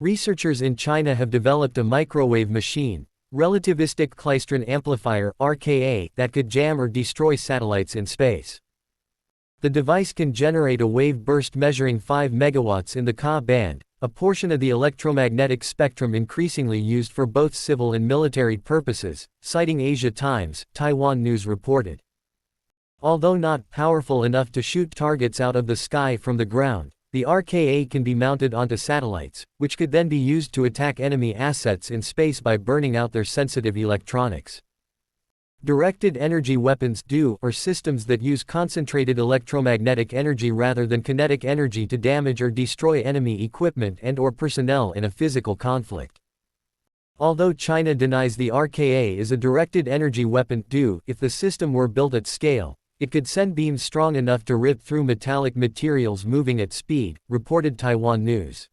Researchers in China have developed a microwave machine, relativistic klystron amplifier (RKA), that could jam or destroy satellites in space. The device can generate a wave burst measuring 5 megawatts in the Ka band, a portion of the electromagnetic spectrum increasingly used for both civil and military purposes, citing Asia Times, Taiwan News reported. Although not powerful enough to shoot targets out of the sky from the ground, the RKA can be mounted onto satellites, which could then be used to attack enemy assets in space by burning out their sensitive electronics. Directed energy weapons are systems that use concentrated electromagnetic energy rather than kinetic energy to damage or destroy enemy equipment and/or personnel in a physical conflict. Although China denies the RKA is a directed energy weapon, if the system were built at scale, it could send beams strong enough to rip through metallic materials moving at speed, reported Taiwan News.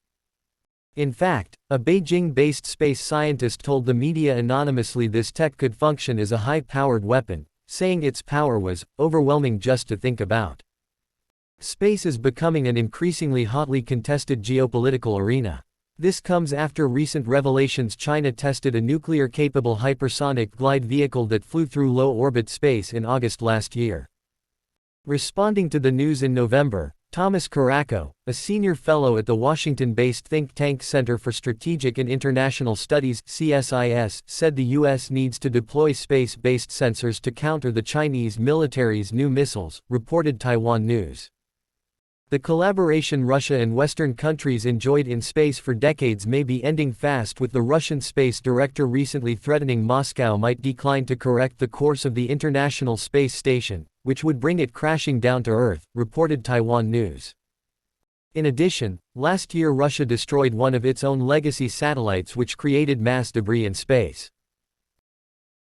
In fact, a Beijing-based space scientist told the media anonymously this tech could function as a high-powered weapon, saying its power was overwhelming just to think about. Space is becoming an increasingly hotly contested geopolitical arena. This comes after recent revelations China tested a nuclear-capable hypersonic glide vehicle that flew through low-orbit space in August last year. Responding to the news in November, Thomas Caraco, a senior fellow at the Washington-based think tank Center for Strategic and International Studies (CSIS), said the U.S. needs to deploy space-based sensors to counter the Chinese military's new missiles, reported Taiwan News. The collaboration Russia and Western countries enjoyed in space for decades may be ending fast, with the Russian space director recently threatening Moscow might decline to correct the course of the International Space Station, which would bring it crashing down to Earth, reported Taiwan News. In addition, last year Russia destroyed one of its own legacy satellites, which created mass debris in space.